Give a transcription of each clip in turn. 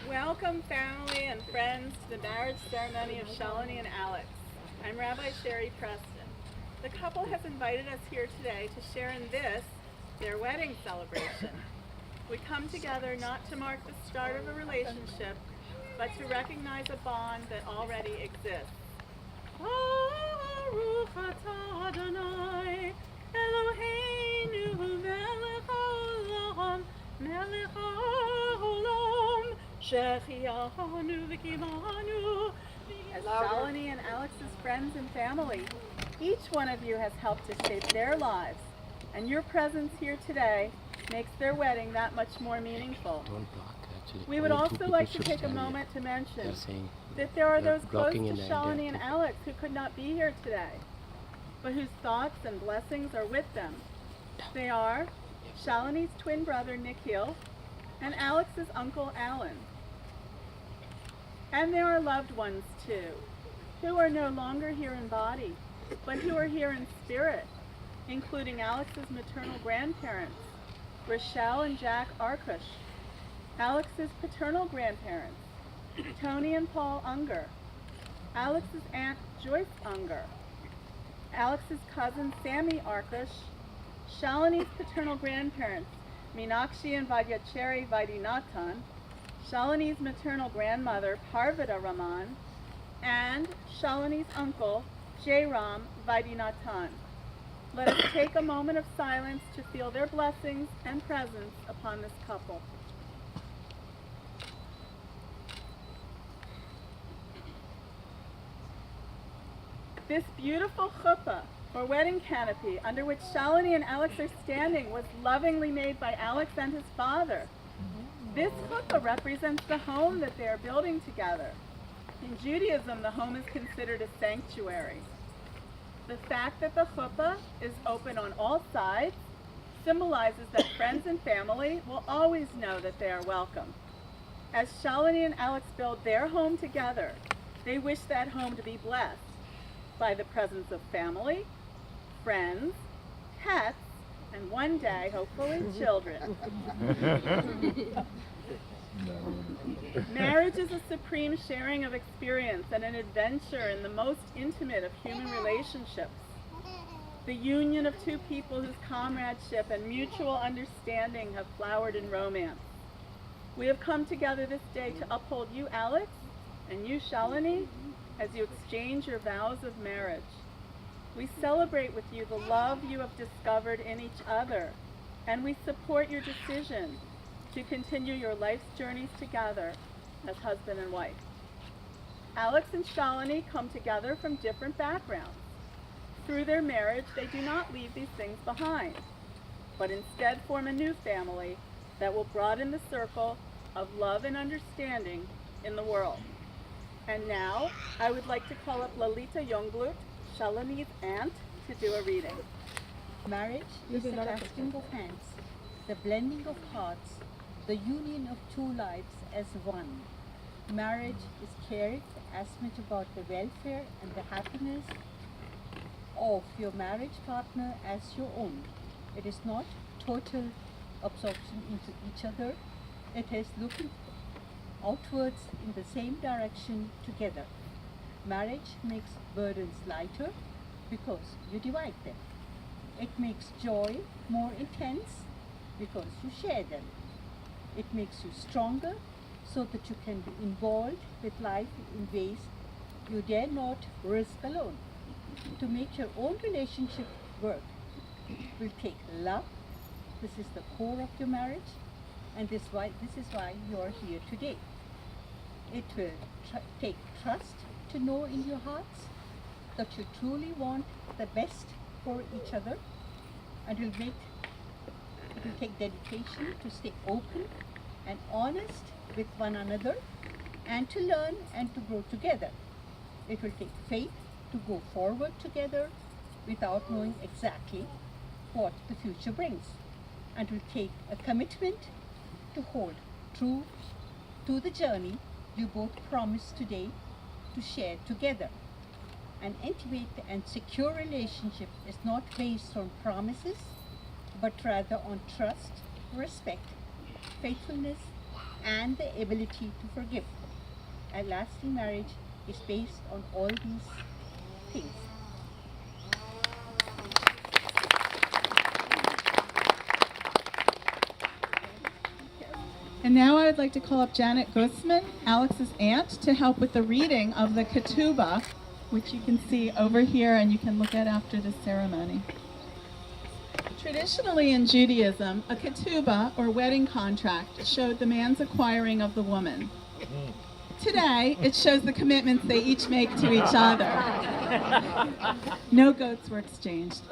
Welcome, family and friends, to the marriage ceremony of Shalini and Alex. I'm Rabbi Sherry Preston. The couple has invited us here today to share in this, their wedding celebration. We come together not to mark the start of a relationship, but to recognize a bond that already exists. Baruch atah Adonai, Eloheinu melech haolam, melech haolam, shechianu v'kimanu. As Shalini and Alex's friends and family, each one of you has helped to shape their lives, and your presence here today makes their wedding that much more meaningful. We would also like to take a moment to mention that there are those close to Shalini and Alex who could not be here today, but whose thoughts and blessings are with them. They are Shalini's twin brother Nikhil and Alex's uncle Alan. And there are loved ones too, who are no longer here in body, but who are here in spirit, including Alex's maternal grandparents, Rochelle and Jack Arkush, Alex's paternal grandparents, Tony and Paul Unger, Alex's aunt Joyce Unger, Alex's cousin Sammy Arkush, Shalini's paternal grandparents, Meenakshi and Vaidyanathan Vaidyanathan, Shalini's maternal grandmother Parvata Raman, and Shalini's uncle Jairam Vaidyanathan. Let us take a moment of silence to feel their blessings and presence upon this couple. This beautiful chuppah, or wedding canopy, under which Shalini and Alex are standing, was lovingly made by Alex and his father. This chuppah represents the home that they are building together. In Judaism, the home is considered a sanctuary. The fact that the chuppah is open on all sides symbolizes that friends and family will always know that they are welcome. As Shalini and Alex build their home together, they wish that home to be blessed by the presence of family, friends, pets, and one day, hopefully, children. Marriage is a supreme sharing of experience and an adventure in the most intimate of human relationships. The union of two people whose comradeship and mutual understanding have flowered in romance. We have come together this day to uphold you, Alex, and you, Shalini, as you exchange your vows of marriage. We celebrate with you the love you have discovered in each other, and we support your decision to continue your life's journeys together as husband and wife. Alex and Shalini come together from different backgrounds. Through their marriage, they do not leave these things behind, but instead form a new family that will broaden the circle of love and understanding in the world. And now, I would like to call up Lalita Youngblut, Shalini's aunt, to do a reading. Marriage is the clasping of hands, the blending of hearts, the union of two lives as one. Marriage is cared as much about the welfare and the happiness of your marriage partner as your own. It is not total absorption into each other. It is looking outwards in the same direction together. Marriage makes burdens lighter because you divide them. It makes joy more intense because you share them. It makes you stronger so that you can be involved with life in ways you dare not risk alone. To make your own relationship work will take love. This is the core of your marriage, and this is why you are here today. It will take trust to know in your hearts that you truly want the best for each other, and it will take dedication to stay open and honest with one another and to learn and to grow together. It will take faith to go forward together without knowing exactly what the future brings, and will take a commitment to hold true to the journey you both promised today to share together. An intimate and secure relationship is not based on promises, but rather on trust, respect, faithfulness, and the ability to forgive. A lasting marriage is based on all these things. And now I would like to call up Janet Guzman, Alex's aunt, to help with the reading of the ketubah, which you can see over here and you can look at after the ceremony. Traditionally in Judaism, a ketubah, or wedding contract, showed the man's acquiring of the woman. Today, it shows the commitments they each make to each other. No goats were exchanged.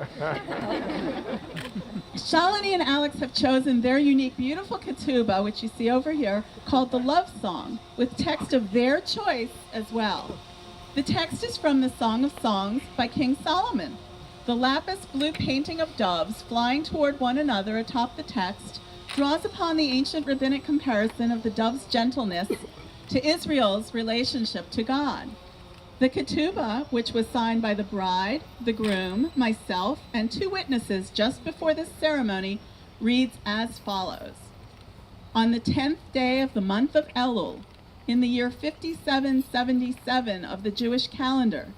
Shalini and Alex have chosen their unique, beautiful ketubah, which you see over here, called the Love Song, with text of their choice as well. The text is from the Song of Songs by King Solomon. The lapis blue painting of doves flying toward one another atop the text draws upon the ancient rabbinic comparison of the dove's gentleness to Israel's relationship to God. The ketubah, which was signed by the bride, the groom, myself, and 2 witnesses just before this ceremony, reads as follows. On the 10th day of the month of Elul, in the year 5777 of the Jewish calendar,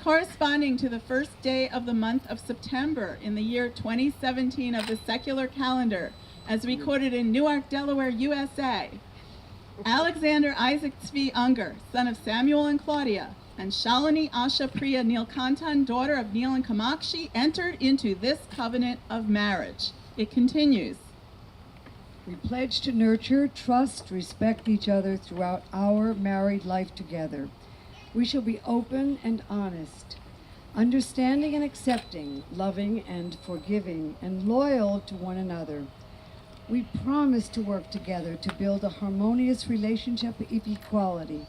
corresponding to the first day of the month of September in the year 2017 of the secular calendar, as recorded in Newark, Delaware, USA, Alexander Isaac Tzvi Unger, son of Samuel and Claudia, and Shalini Asha Priya Neelkantan, daughter of Neil and Kamakshi, entered into this covenant of marriage. It continues. We pledge to nurture, trust, respect each other throughout our married life together. We shall be open and honest, understanding and accepting, loving and forgiving, and loyal to one another. We promise to work together to build a harmonious relationship of equality.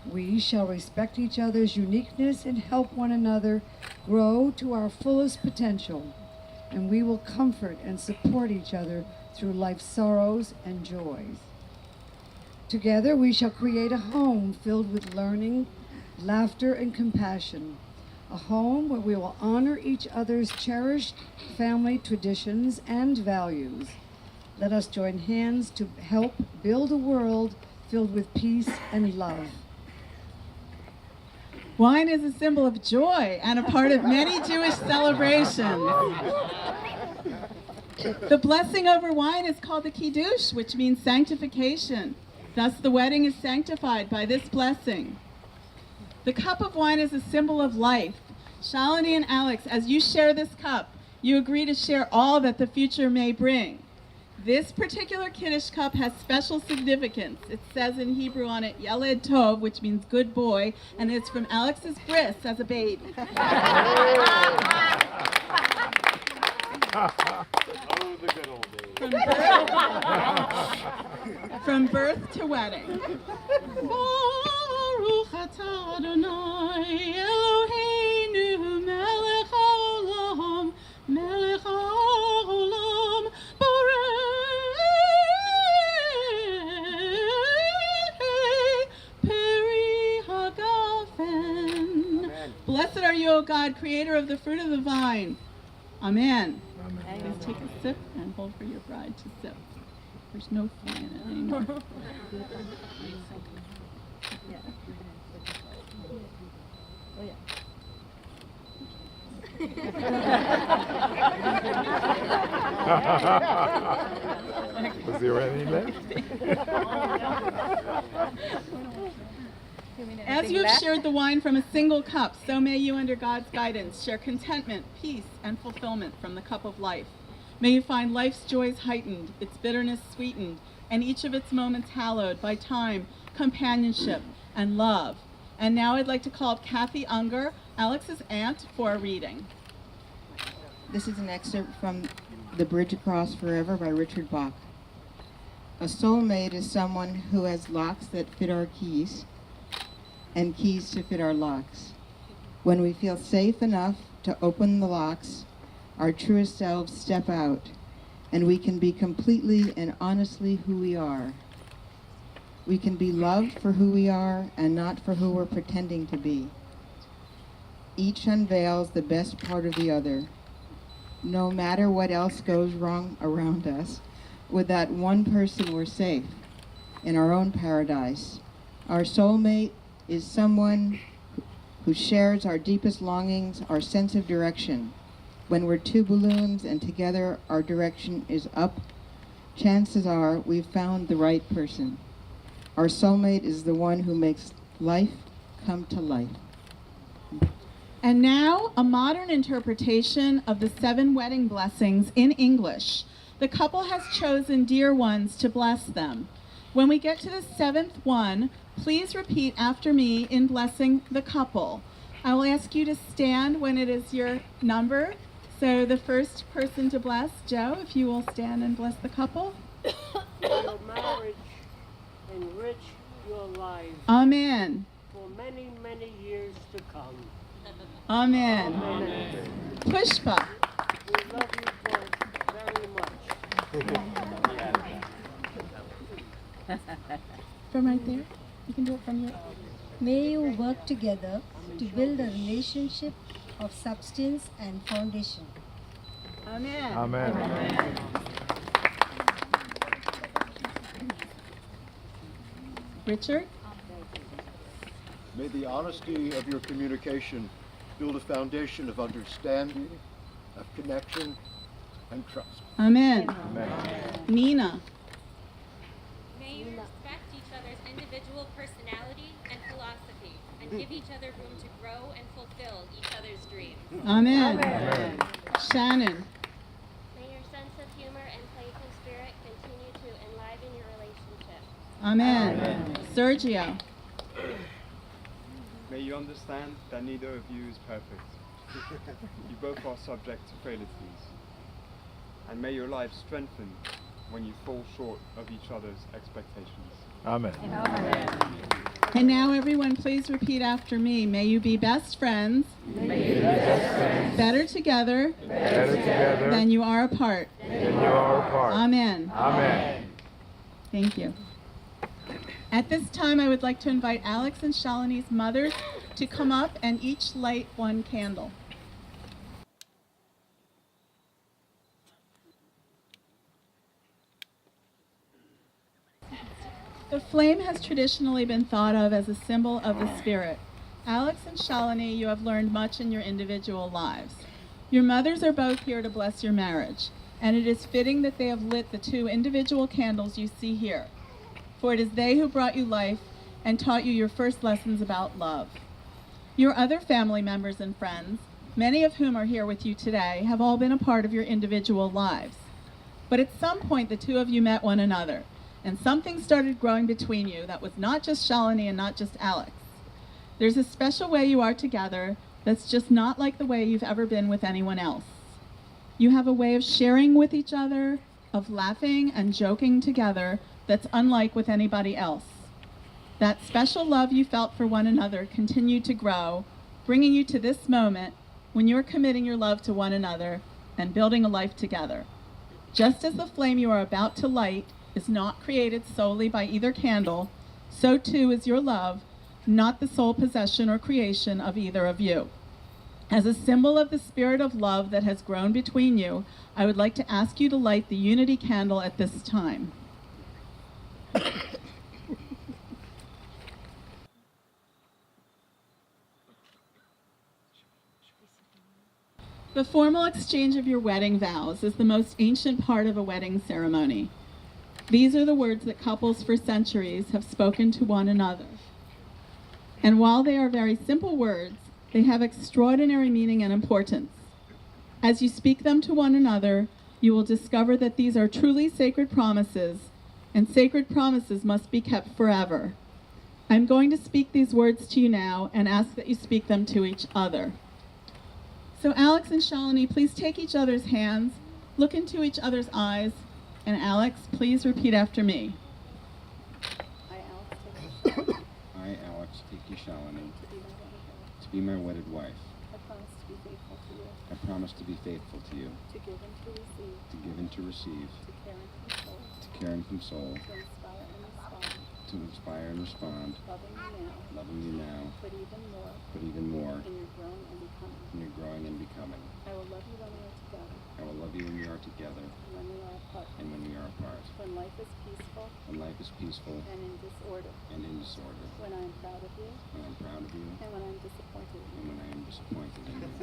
We shall respect each other's uniqueness and help one another grow to our fullest potential. And we will comfort and support each other through life's sorrows and joys. Together we shall create a home filled with learning, laughter, and compassion. A home where we will honor each other's cherished family traditions and values. Let us join hands to help build a world filled with peace and love. Wine is a symbol of joy and a part of many Jewish celebrations. The blessing over wine is called the Kiddush, which means sanctification. Thus, the wedding is sanctified by this blessing. The cup of wine is a symbol of life. Shalini and Alex, as you share this cup, you agree to share all that the future may bring. This particular Kiddush cup has special significance. It says in Hebrew on it, Yeled Tov, which means good boy, and it's from Alex's bris as a baby. Oh, the good old days. From birth to wedding. Baruch atah Adonai Eloheinu melech haolam melech haolam borei peri hagafen. Blessed are you, O God, creator of the fruit of the vine. Amen. Please take a sip and hold for your bride to sip. There's no fun in it anymore. Was there any left? As you have shared the wine from a single cup, so may you, under God's guidance, share contentment, peace, and fulfillment from the cup of life. May you find life's joys heightened, its bitterness sweetened, and each of its moments hallowed by time, companionship, and love. And now I'd like to call up Kathy Unger, Alex's aunt, for a reading. This is an excerpt from The Bridge Across Forever by Richard Bach. A soulmate is someone who has locks that fit our keys and keys to fit our locks. When we feel safe enough to open the locks, our truest selves step out, and we can be completely and honestly who we are. We can be loved for who we are and not for who we're pretending to be. Each unveils the best part of the other. No matter what else goes wrong around us, with that one person we're safe in our own paradise. Our soulmate is someone who shares our deepest longings, our sense of direction. When we're two balloons and together our direction is up, chances are we've found the right person. Our soulmate is the one who makes life come to life. And now, a modern interpretation of the 7 wedding blessings in English. The couple has chosen dear ones to bless them. When we get to the 7th one, please repeat after me in blessing the couple. I will ask you to stand when it is your number. So the first person to bless, Joe, if you will stand and bless the couple. Your marriage enrich your lives Amen. for many, many years to come. Amen. Amen. Pushpa. We love you both very much. From right there. You can do it from here. May you work together to build a relationship of substance and foundation. Amen. Amen. Richard. May the honesty of your communication build a foundation of understanding, of connection, and trust. Amen. Amen. Nina. May you respect each other's individual personality and philosophy, and give each other room to grow and fulfill each other's dreams. Amen. Amen. Shannon. May your sense of humor and playful spirit continue to enliven your relationship. Amen. Sergio. May you understand that neither of you is perfect. You both are subject to frailties. And may your life strengthen when you fall short of each other's expectations. Amen. And now everyone please repeat after me. May you be best friends. Better together. Better together Than you are apart. than you are apart. Amen. Amen. Thank you. At this time, I would like to invite Alex and Shalini's mothers to come up and each light one candle. The flame has traditionally been thought of as a symbol of the spirit. Alex and Shalini, you have learned much in your individual lives. Your mothers are both here to bless your marriage, and it is fitting that they have lit the 2 individual candles you see here, for it is they who brought you life and taught you your first lessons about love. Your other family members and friends, many of whom are here with you today, have all been a part of your individual lives. But at some point, the 2 of you met one another, and something started growing between you that was not just Shalini and not just Alex. There's a special way you are together that's just not like the way you've ever been with anyone else. You have a way of sharing with each other, of laughing and joking together that's unlike with anybody else. That special love you felt for one another continued to grow, bringing you to this moment when you're committing your love to one another and building a life together. Just as the flame you are about to light is not created solely by either candle, so too is your love not the sole possession or creation of either of you. As a symbol of the spirit of love that has grown between you, I would like to ask you to light the unity candle at this time. The formal exchange of your wedding vows is the most ancient part of a wedding ceremony. These are the words that couples for centuries have spoken to one another. And while they are very simple words, they have extraordinary meaning and importance. As you speak them to one another, you will discover that these are truly sacred promises, and sacred promises must be kept forever. I'm going to speak these words to you now and ask that you speak them to each other. So Alex and Shalini, please take each other's hands, look into each other's eyes, and Alex, please repeat after me. I, Alex, take you, Shalini, to be my wedded wife. I promise to be faithful to you. I promise to be faithful to you. To give and to receive. To give and to receive. To care and console. To care and console. To inspire and respond. To inspire and respond. Loving you now. Loving you now. But even more. But even more. In your growing and becoming. In your growing and becoming. I will love you when we are together. I will love you when we are together. And when we are apart. And when we are apart. When life is peaceful. When life is peaceful. And in disorder. And in disorder. When I am proud of you. When I am proud of you. And when I am disappointed in you. And when I am disappointed in you.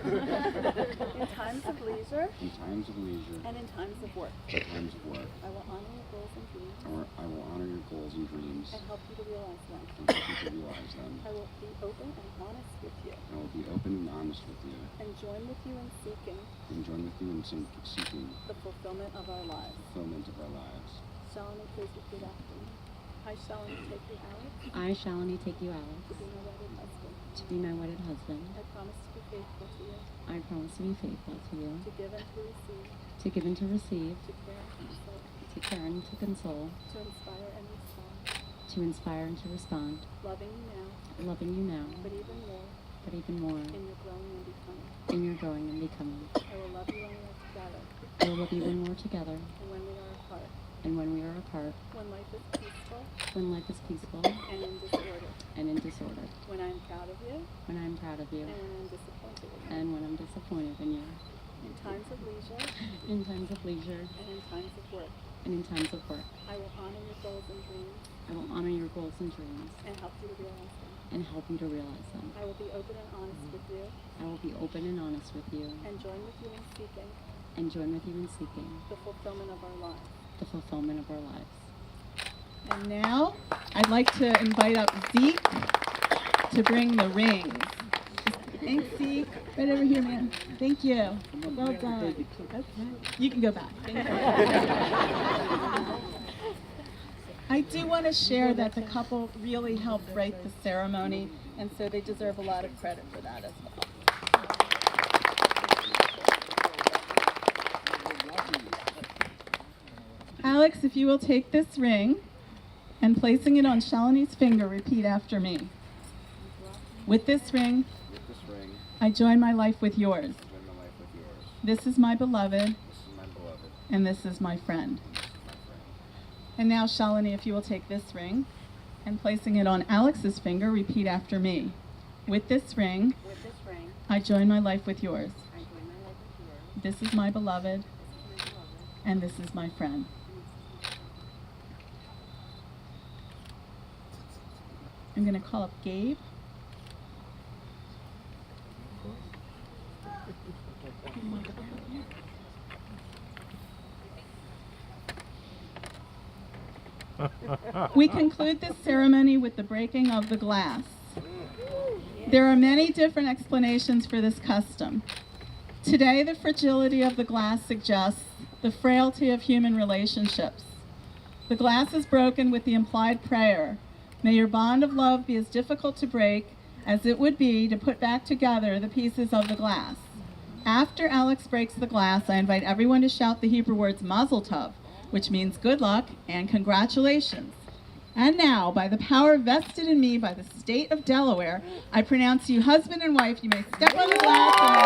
In times of leisure. In times of leisure. And in times of work. In times of work. I will honor your goals and dreams. I will honor your goals and dreams. And help you to realize them. And help you to realize them. I will be open and honest with you. I will be open and honest with you. And join with you in seeking. And join with you in seeking. The fulfillment of our lives. Fulfillment of our lives. Shalini, please repeat after me. I, Shalini, take you, Alex. I, Shalini, take you, Alex, To be my wedded husband. to be my wedded husband. I promise to be faithful to you. I promise to be faithful to you, To give and to receive. to give and to receive, To care and console. to care and to console, To inspire and respond. to inspire and to respond, Loving you now. loving you now, But even more. but even more, In your growing and becoming. in your growing and becoming. I will love you when we are together. I will love you when we're together, And when we are apart. and when we are apart, When life is peaceful. when life is peaceful And in disorder. and in disorder, When I am proud of you. when I am proud of you, And when I am disappointed in you. and when I'm disappointed in you, In times of leisure. in times of leisure, And in times of work. and in times of work. I will honor your goals and dreams. I will honor your goals and dreams, And help you to realize them. and help you to realize them. I will be open and honest with you. I will be open and honest with you, And join with you in seeking. and join with you in seeking The fulfillment of our lives. the fulfillment of our lives. And now, I'd like to invite up Zeke to bring the rings. Thanks, Zeke. Right over here, man. Thank you. Well done. Okay. You can go back. Thank you. I do want to share that the couple really helped write the ceremony, and so they deserve a lot of credit for that as well. Alex, if you will take this ring and placing it on Shalini's finger, repeat after me. With this ring, I join my life with yours. This is my beloved, and this is my friend. And now, Shalini, if you will take this ring and placing it on Alex's finger, repeat after me. With this ring, I join my life with yours. This is my beloved, and this is my friend. I'm going to call up Gabe. We conclude this ceremony with the breaking of the glass. There are many different explanations for this custom. Today, the fragility of the glass suggests the frailty of human relationships. The glass is broken with the implied prayer, "May your bond of love be as difficult to break as it would be to put back together the pieces of the glass." After Alex breaks the glass, I invite everyone to shout the Hebrew words Mazel Tov, which means good luck and congratulations. And now, by the power vested in me by the state of Delaware, I pronounce you husband and wife. You may step on the glass and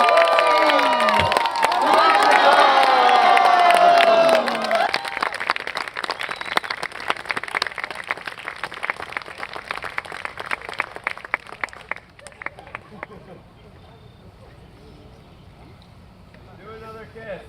Do another kiss.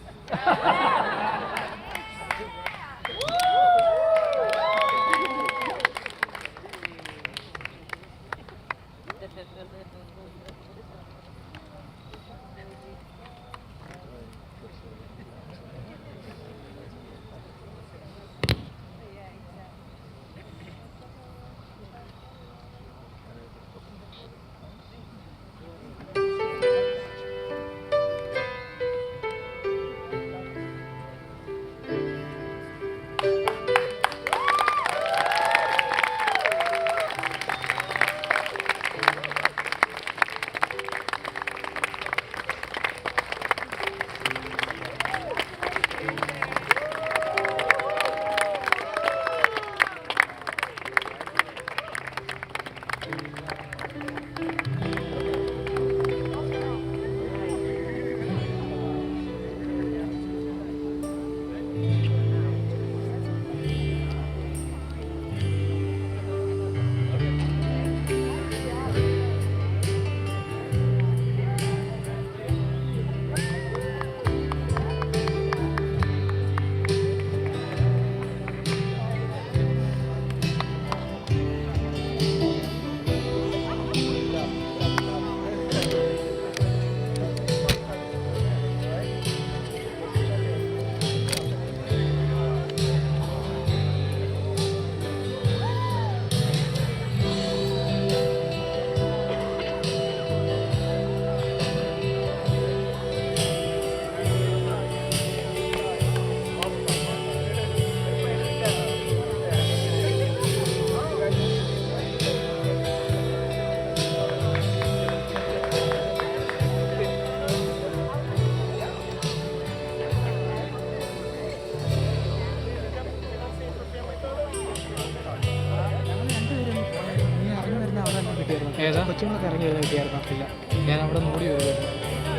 കൊച്ചുങ്ങളൊക്കെ ഇറങ്ങി കിട്ടിയായിരുന്നു ഇല്ല ഞാൻ അവിടെ നിന്ന് ഓടി വരുമായിരുന്നു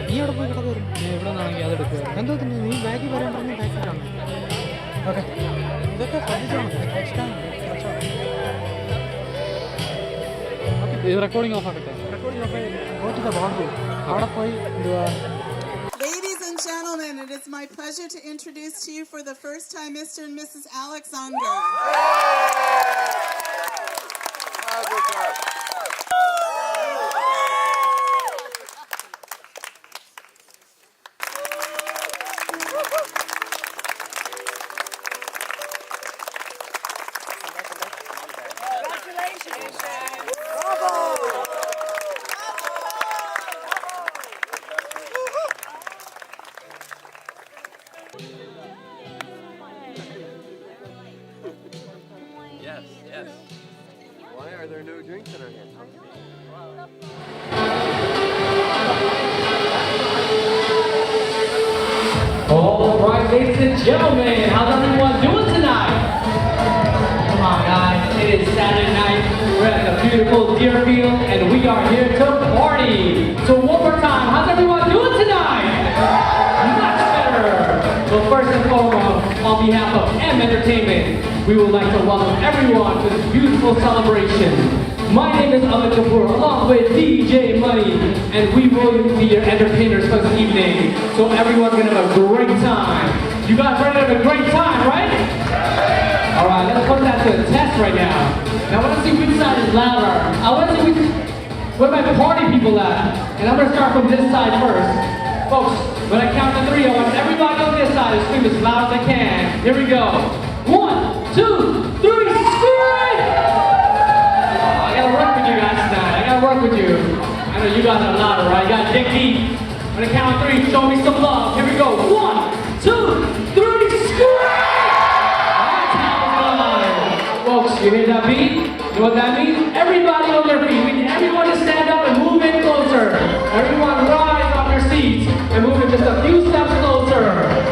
നീ അവിടെ പോയി കിടന്നു വരും ഞാൻ എവിടെ നിന്നാണെങ്കിൽ അത് എടുക്കുമായിരുന്നു എന്തോ തന്നെ നീ ബാഗിൽ വരാൻ പറഞ്ഞ് ബാഗിലാണ് ഓക്കെ ഇതൊക്കെ ശ്രദ്ധിച്ചോണം ഇത് റെക്കോർഡിംഗ് ഓഫ് ആക്കട്ടെ റെക്കോർഡിംഗ് ഓഫ് ആയിട്ട് ബാത്റൂം അവിടെ പോയി എന്തുവാ. Ladies and gentlemen, it is my pleasure to introduce to you for the first time Mr. and Mrs. Alexander. Yes, yes. Why are there no drinks in our hands? All right, ladies and gentlemen, how's everyone doing tonight? Come on, guys. It is Saturday night. We're at the beautiful Deerfield, and we are here to party. So one more time, how's everyone doing tonight? Much better. Well, first and foremost, on behalf of M Entertainment, we would like to welcome everyone to this beautiful celebration. My name is Amit Kapoor, along with DJ Money, and we will be your entertainers for this evening. So everyone's gonna have a great time. You guys ready to have a great time, right? Alright, let's put that to the test right now. Now I wanna see which side is louder. I wanna see where my party people at. And I'm gonna start from this side first. Folks, when I count to 3, I want everybody on this side to scream as loud as they can. Here we go. 1, 2, 3, scream! I gotta work with you guys tonight. I gotta work with you. I know you guys are louder, right? You gotta dig deep. When I count 3, show me some love. Here we go. 1, 2, 3, scream! Folks, you hear that beat? You know what that means? Everybody on their feet. We need everyone to stand up and move in closer. Everyone rise on your seats and move in just a few steps closer.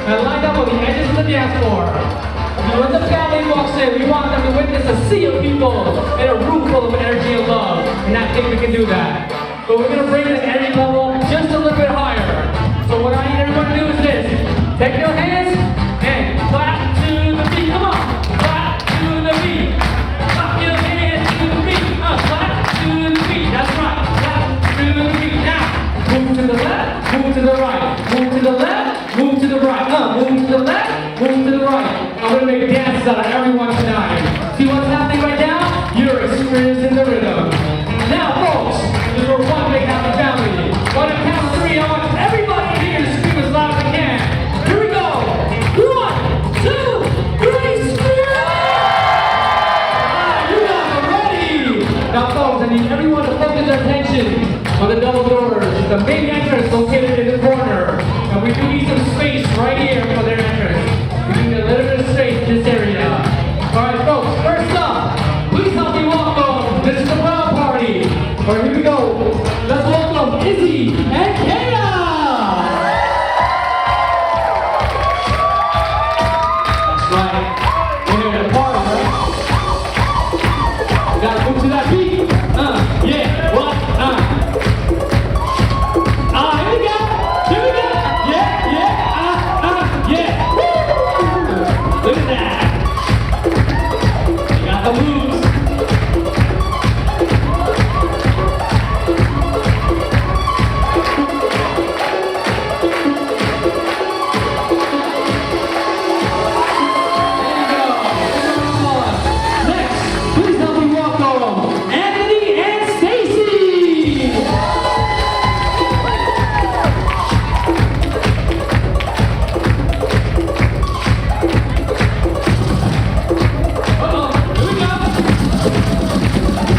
And line up on the edges of the dance floor. When the family walks in, we want them to witness a sea of people in a room full of energy and love. And I think we can do that. But we're gonna bring this energy level just a little bit higher. So what I need everyone to do is this. Take your hands and clap to the beat. Come on. Clap to the beat. Clap your hands to the beat. Clap to the beat. That's right. Clap to the beat. Now, move to the left, move to the right. Move to the left, move to the right. Move to the left, move to the right. I'm gonna make dances out of everyone tonight. See what's happening right now? You're experiencing the rhythm. Now, folks, this is one big happy family. On the count of 3, I want everybody here to scream as loud as they can. Here we go. 1, 2, 3, scream! You guys are ready. Now, folks, I need everyone to focus their attention on the double doors. The main entrance located in the corner. And we do need some space right here for their entrance. We need a little bit of space in this area. Alright folks, first up, please help me welcome, this is the Brown Party. Alright, here we go. Let's welcome Izzy and Kaya! That's right. We're here to party, right? We gotta move to that beat. Yeah, what? Here we go. Here we go. Yeah, yeah, Woo! Look at that. You got the moves. Next, please help me welcome Anthony and Stacy.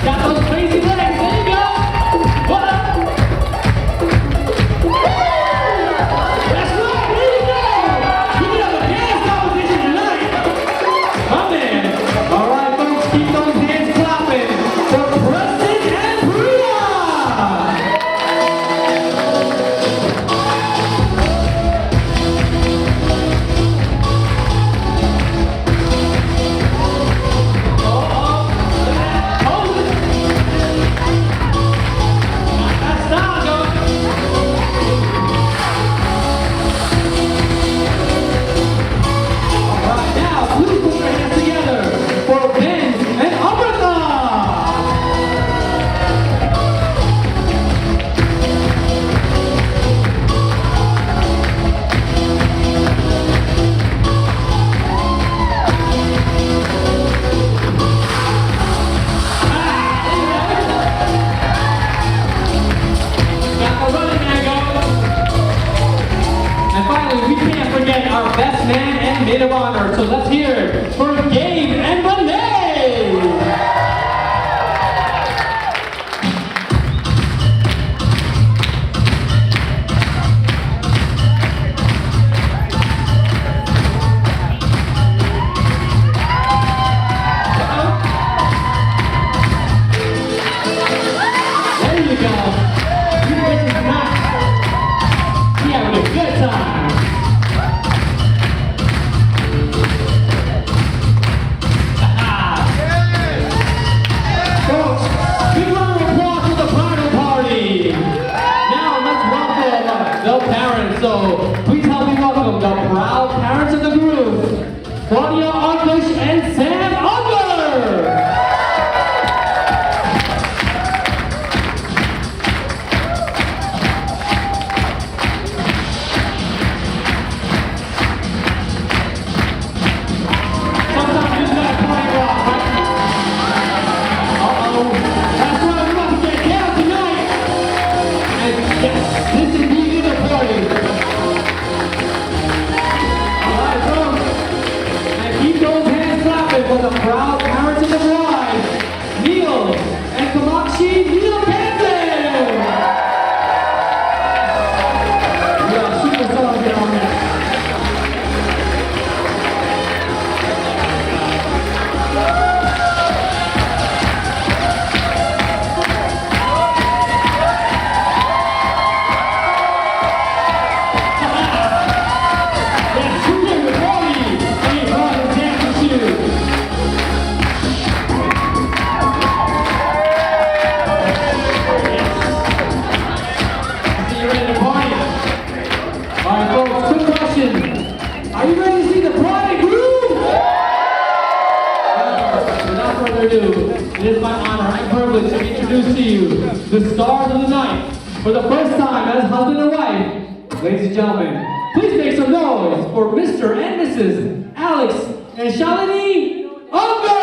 Got those crazy legs, there you go! What up? That's right, there you go! We have a dance competition tonight! My man! Alright folks, keep those hands clapping for Preston and Priya! And finally, we can't forget our best man and maid of honor. So let's hear it for Gabe and Renee! There you go. You guys are not. We having a good time. Folks, big round of applause for the bridal party. Now let's welcome the parents. So please help me welcome the proud parents of the group, Claudia Arkish and Sam Unger. the proud parents of the bride, Neil and Kamakshi Neelakantan. We got superstars in our midst. Are you ready to see the bride and groom? Without further ado, it is my honor and privilege to introduce to you the stars of the night. For the first time as husband and wife, ladies and gentlemen, please make some noise for Mr. and Mrs. Alex and Shalini Unger!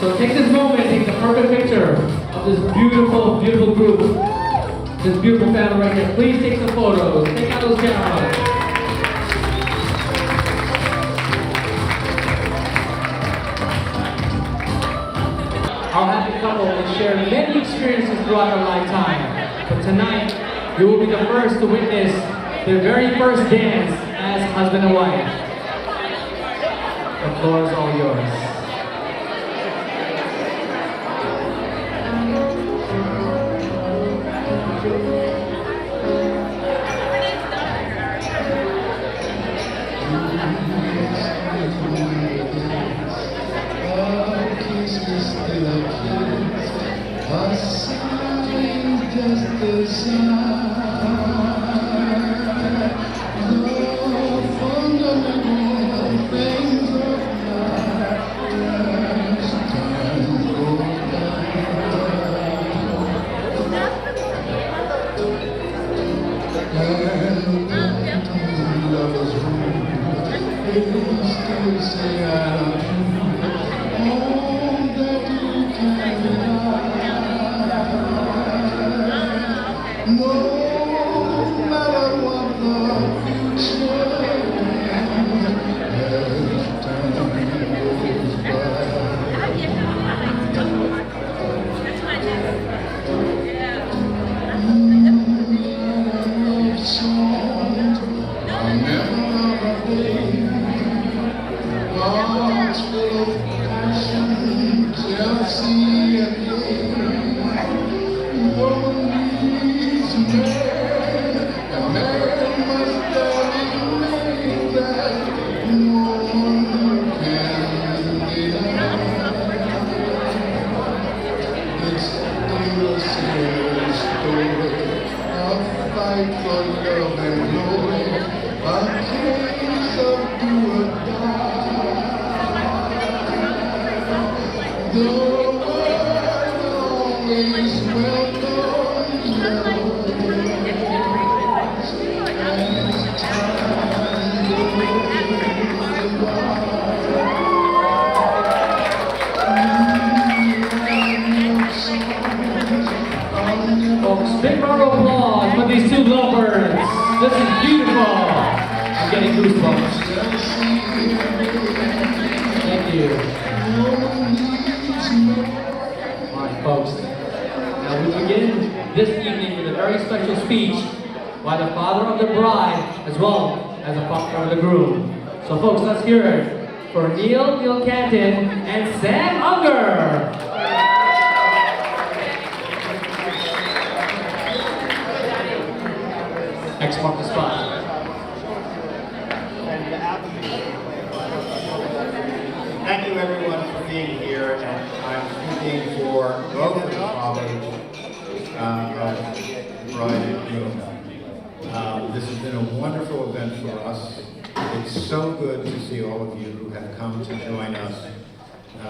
So take this moment, take the perfect picture of this beautiful, beautiful group, this beautiful family right here. Please take some photos. Take out those cameras. Our happy couple has shared many experiences throughout their lifetime, but tonight you will be the first to witness their very first dance as husband and wife. The floor is all yours. Thank you. All right, folks. Now we begin this evening with a very special speech by the father of the bride as well as the father of the groom. So folks, let's hear it for Neil Canton, and Sam Unger. X mark the spot. Thank you everyone for being here, and I'm speaking for both of the fathers of the bride and groom. This has been a wonderful event for us. It's so good to see all of you who have come to join us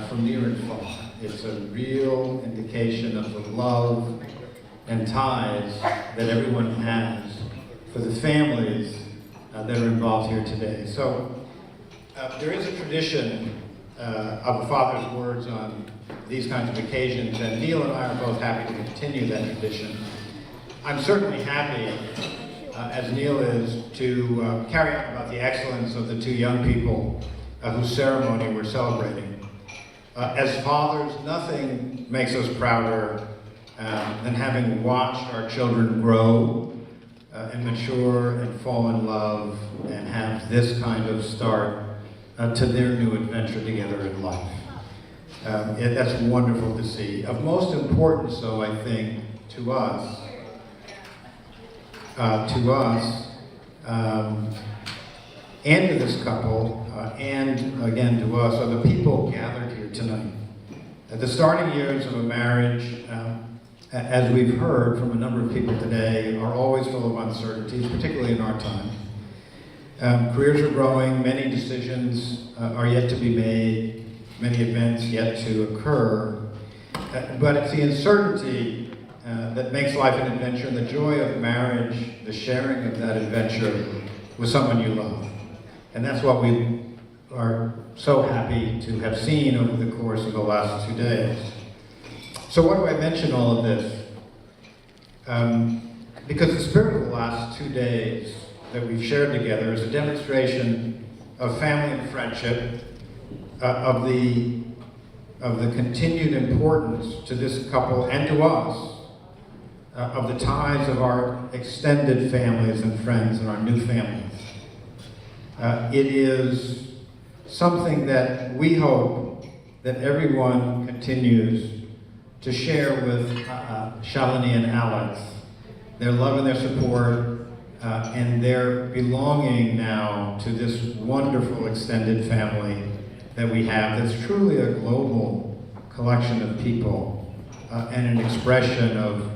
from near and far. It's a real indication of the love and ties that everyone has for the families that are involved here today. So there is a tradition of a father's words on these kinds of occasions, and Neil and I are both happy to continue that tradition. I'm certainly happy, as Neil is, to carry on about the excellence of the two young people whose ceremony we're celebrating. As fathers, nothing makes us prouder than having watched our children grow and mature and fall in love and have this kind of start to their new adventure together in life. That's wonderful to see. Of most importance, though, I think, to us, and to this couple, and again to us, are the people gathered here tonight. The starting years of a marriage, as we've heard from a number of people today, are always full of uncertainties, particularly in our time. Careers are growing, many decisions are yet to be made, many events yet to occur, but it's the uncertainty that makes life an adventure, and the joy of marriage, the sharing of that adventure with someone you love. And that's what we are so happy to have seen over the course of the last 2 days. So why do I mention all of this? Because the spirit of the last 2 days that we've shared together is a demonstration of family and friendship, of the continued importance to this couple and to us, of the ties of our extended families and friends and our new families. It is something that we hope that everyone continues to share with Shalini and Alex, their love and their support, and their belonging now to this wonderful extended family that we have. That's truly a global collection of people and an expression of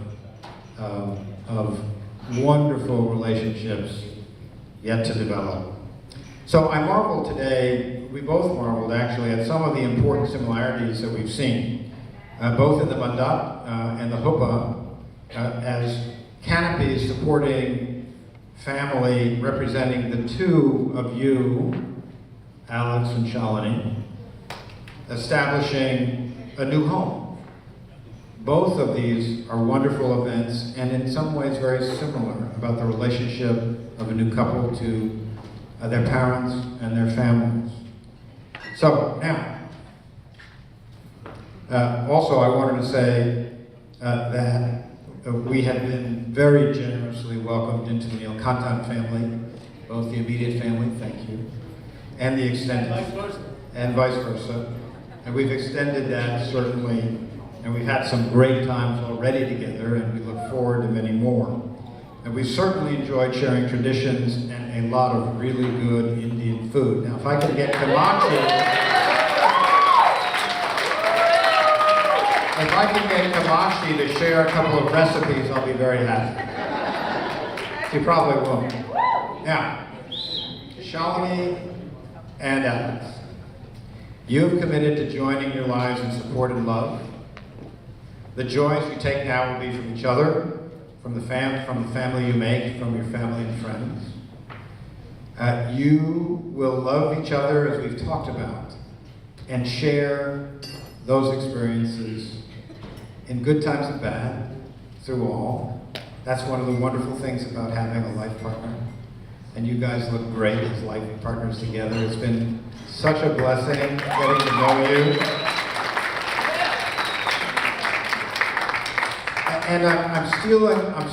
wonderful relationships yet to develop. So I marveled today, we both marveled actually, at some of the important similarities that we've seen, both in the mandap and the huppah, as canopies supporting family representing the two of you, Alex and Shalini, establishing a new home. Both of these are wonderful events, and in some ways very similar about the relationship of a new couple to their parents and their families. So now, also I wanted to say that we have been very generously welcomed into the Neil Canton family, both the immediate family, thank you, and the extended, and vice versa. And we've extended that certainly, and we've had some great times already together, and we look forward to many more. And we've certainly enjoyed sharing traditions and a lot of really good Indian food. Now, if I could get Kamachi, to share a couple of recipes, I'll be very happy. She probably won't. Now, Shalini and Alex, you have committed to joining your lives in support and love. The joys you take now will be from each other, from the family you make, from your family and friends. You will love each other as we've talked about, and share those experiences in good times and bad, through all. That's one of the wonderful things about having a life partner. and you guys look great as life partners together. It's been such a blessing getting to know you. And I'm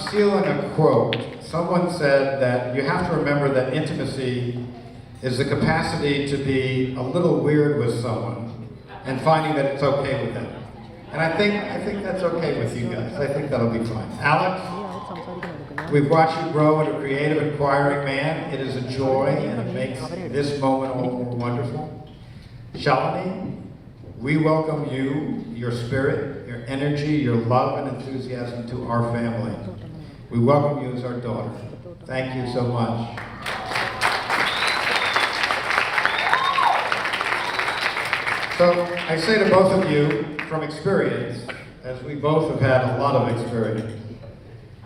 stealing a quote. Someone said that you have to remember that intimacy is the capacity to be a little weird with someone and finding that it's okay with them. And I think that's okay with you guys. I think that'll be fine. Alex, we've watched you grow into a creative, inquiring man. It is a joy, and it makes this moment all more wonderful. Shalini, we welcome you, your spirit, your energy, your love and enthusiasm to our family. We welcome you as our daughter. Thank you so much. So I say to both of you from experience, as we both have had a lot of experience,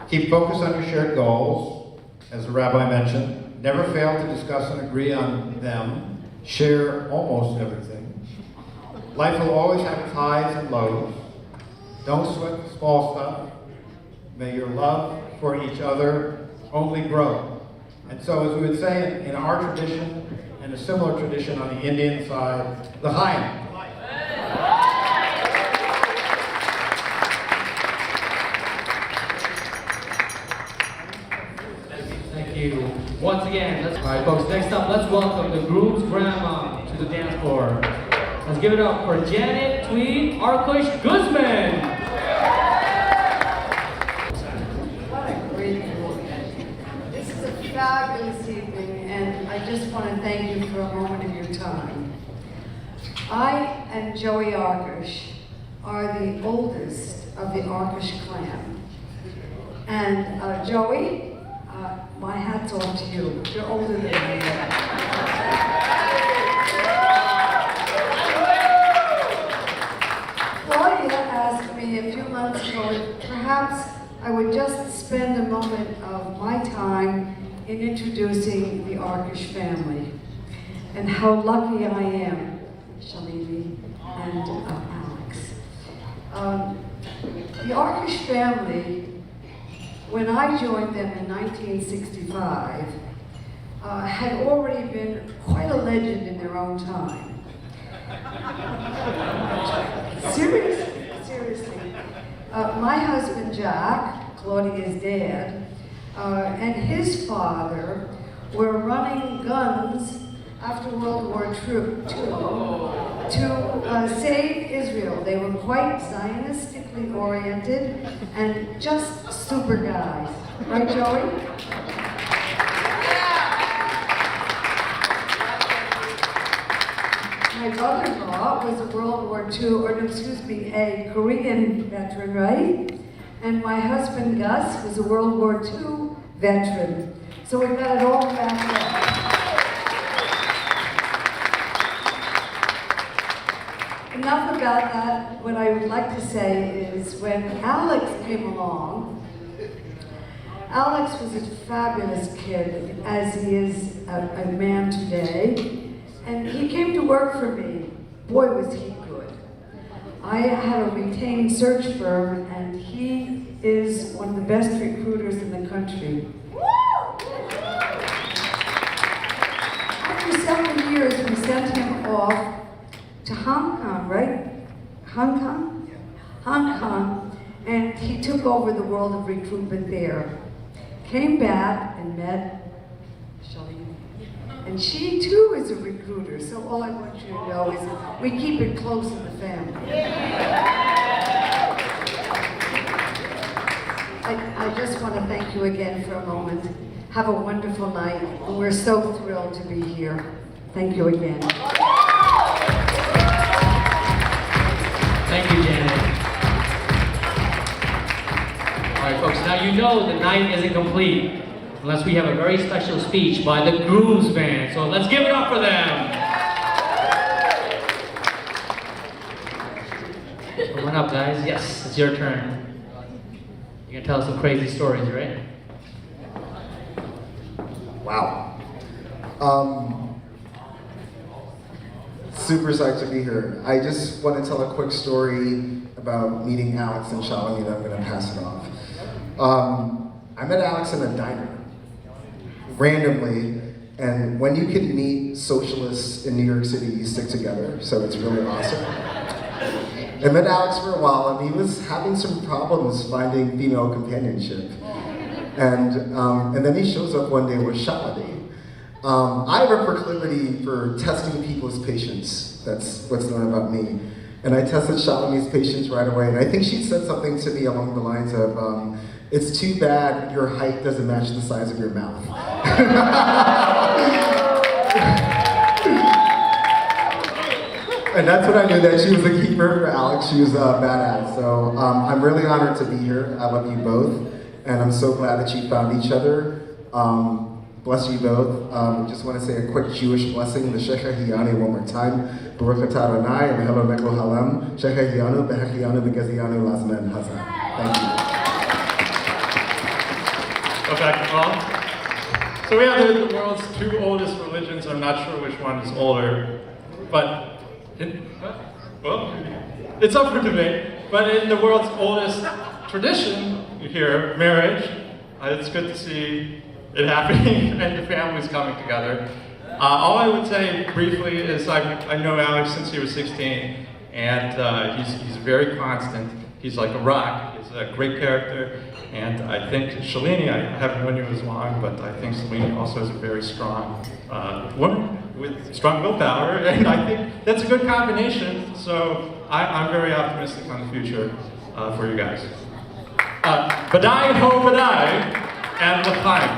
keep focused on your shared goals, as the rabbi mentioned. Never fail to discuss and agree on them. Share almost everything. Life will always have its highs and lows. Don't sweat the small stuff. May your love for each other only grow. And so, as we would say in our tradition, and a similar tradition on the Indian side, l'chaim. Thank you. Once again, all right, folks, next up, let's welcome the groom's grandma to the dance floor. Let's give it up for Janet Tweed Arkush Guzman. What a great evening. This is a fabulous evening, and I just want to thank you for a moment of your time. I and Joey Arkush are the oldest of the Arkush clan. And Joey, my hat's off to you. You're older than I am. Claudia asked me a few months ago if perhaps I would just spend a moment of my time in introducing the Arkush family and how lucky I am, Shalini and Alex. The Arkush family, when I joined them in 1965, had already been quite a legend in their own time. Seriously. My husband Jack, Claudia's dad, and his father were running guns after World War II to save Israel. They were quite Zionistically oriented and just super guys. Right, Joey? My brother-in-law was a World War II, or no, excuse me, a Korean veteran, right? And my husband Gus was a World War II veteran. So we've got it all back up. Enough about that. What I would like to say is when Alex came along, Alex was a fabulous kid, as he is a man today. And he came to work for me. Boy, was he good. I had a retained search firm, and he is one of the best recruiters in the country. After several years, we sent him off to Hong Kong, right? Hong Kong? Hong Kong, and he took over the world of recruitment there. Came back and met Shalini. And she too is a recruiter, so all I want you to know is we keep it close in the family. I just want to thank you again for a moment. Have a wonderful night, and we're so thrilled to be here. Thank you again. Thank you, Janet. All right, folks, now you know the night isn't complete unless we have a very special speech by the groom's band. So let's give it up for them. Coming up, guys. Yes, it's your turn. You're gonna tell us some crazy stories, right? Wow. Super psyched to be here. I just want to tell a quick story about meeting Alex and Shalini, then I'm going to pass it off. I met Alex in a diner. randomly. And when you can meet socialists in New York City, you stick together, so it's really awesome. I met Alex for a while, and he was having some problems finding female companionship. And then he shows up one day with Shalini. I have a proclivity for testing people's patience. That's what's known about me. And I tested Shalini's patience right away, and I think she said something to me along the lines of, it's too bad your height doesn't match the size of your mouth. And that's when I knew that she was a keeper for Alex. She was badass. So I'm really honored to be here. I love you both. And I'm so glad that you found each other. Bless you both. Just want to say a quick Jewish blessing, the Shechahiyanu one more time. Baruch atah Adonai, V'helo meklo halam, Shechahiyanu, Behechiyanu, V'geziyanu, Lazmen Hazan. Thank you. Okay, well, so we have the world's two oldest religions. I'm not sure which one is older, but it's up for debate. But in the world's oldest tradition, you hear marriage. It's good to see it happening and the families coming together. All I would say briefly is I know Alex since he was 16, and he's very constant. He's like a rock. He's a great character. And I think Shalini, I haven't known you as long, but I think Shalini also is a very strong woman with strong willpower, and I think that's a good combination. So I'm very optimistic on the future for you guys. Badai ho badai, and l'chaim.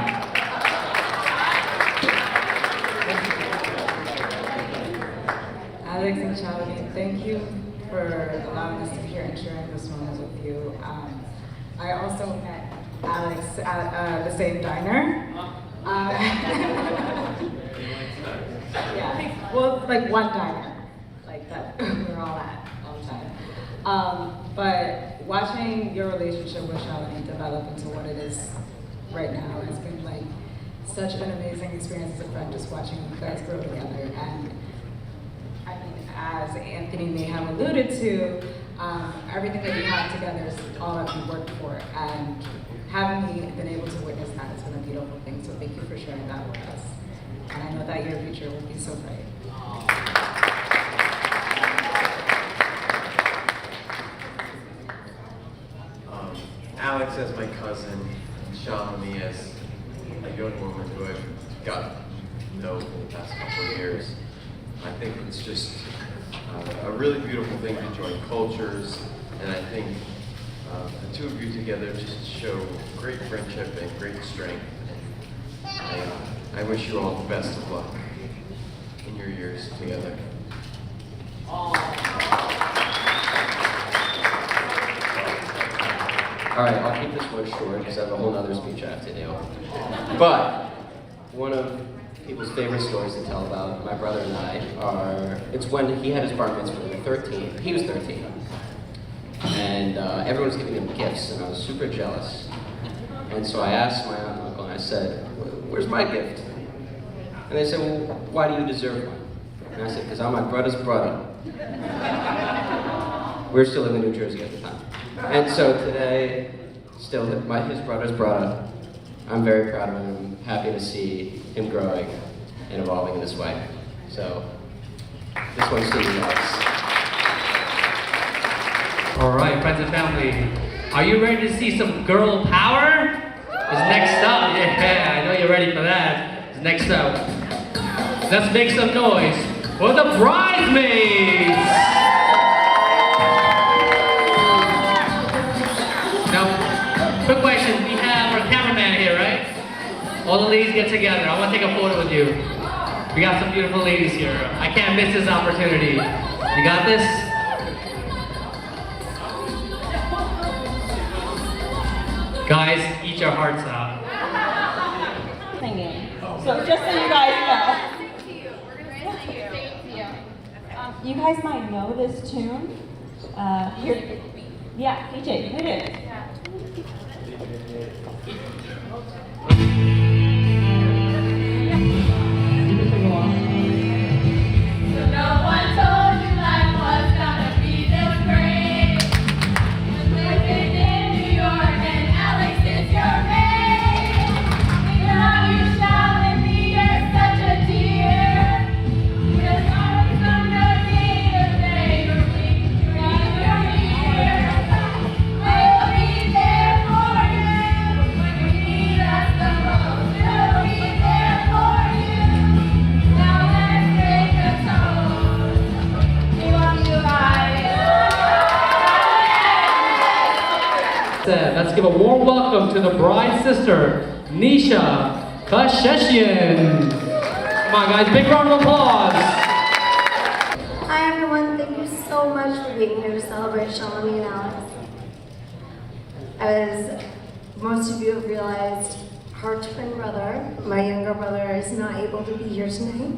Alex and Shalini, thank you for allowing us to be here and sharing this moment with you. I also met Alex at the same diner. Yeah, well, like one diner, like that we're all at all the time. But watching your relationship with Shalini develop into what it is right now has been like such an amazing experience as a friend, just watching you guys grow together. And I mean, as Anthony may have alluded to, everything that you have together is all that you worked for, and having me been able to witness that has been a beautiful thing, so thank you for sharing that with us. And I know that your future will be so bright. Alex as my cousin, Shalini as a young woman who I've got to know for the past couple of years. I think it's just a really beautiful thing to join cultures, and I think the two of you together just show great friendship and great strength. And I wish you all the best of luck in your years together. All right, I'll keep this one short because I have a whole other speech I have to do. But one of people's favorite stories to tell about my brother and I are, it's when he had his bar mitzvah when we were 13. He was 13. And everyone was giving him gifts, and I was super jealous. And so I asked my aunt and uncle, and I said, where's my gift? And they said, well, why do you deserve one? And I said, because I'm my brother's brother. We were still living in New Jersey at the time. And so today, still his brother's brother. I'm very proud of him. I'm happy to see him growing and evolving in this way. So, this one's to you guys. All right, friends and family, are you ready to see some girl power? Is next up. Yeah, I know you're ready for that. Is next up. Let's make some noise for the bridesmaids. Now, quick question. We have our cameraman here, right? All the ladies get together. I want to take a photo with you. We got some beautiful ladies here. I can't miss this opportunity. You got this? Guys, eat your hearts out. Singing. So just so you guys know. You guys might know this tune. Here, yeah, DJ, hit it. No one told you life was gonna be this great. Living in New York and Alex is your mate. We love you, Shalini. let's give a warm welcome to the bride's sister, Nisha Kasheshian. Come on, guys, big round of applause. Hi everyone, thank you so much for being here to celebrate Shalini and Alex. As most of you have realized, her twin brother, my younger brother, is not able to be here tonight,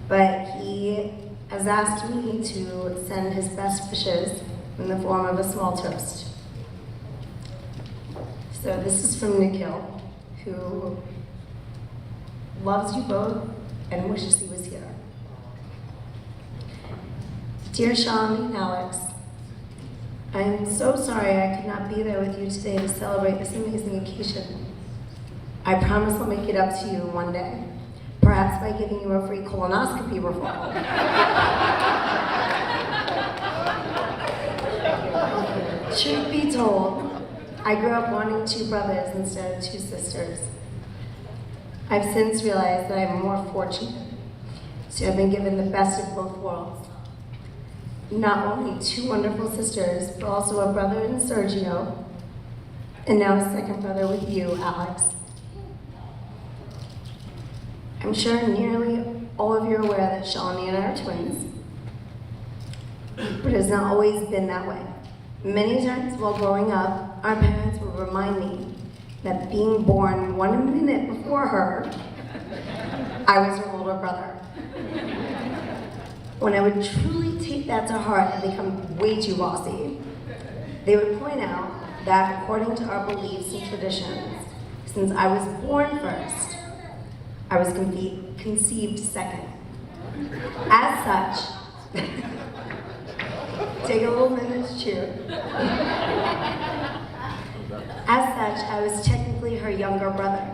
but he has asked me to send his best wishes in the form of a small toast. So this is from Nikhil, who loves you both and wishes he was here. Dear Shalini and Alex, I am so sorry I could not be there with you today to celebrate this amazing occasion. I promise I'll make it up to you one day, perhaps by giving you a free colonoscopy referral. Truth be told, I grew up wanting 2 brothers instead of 2 sisters. I've since realized that I'm more fortunate to have been given the best of both worlds. Not only 2 wonderful sisters, but also a brother in Sergio, and now a second brother with you, Alex. I'm sure nearly all of you are aware that Shalini and I are twins, but it has not always been that way. Many times while growing up, our parents would remind me that being born 1 minute before her, I was her older brother. When I would truly take that to heart and become way too bossy, they would point out that according to our beliefs and traditions, since I was born first, I was conceived second. As such, take a little minute to chew. As such, I was technically her younger brother.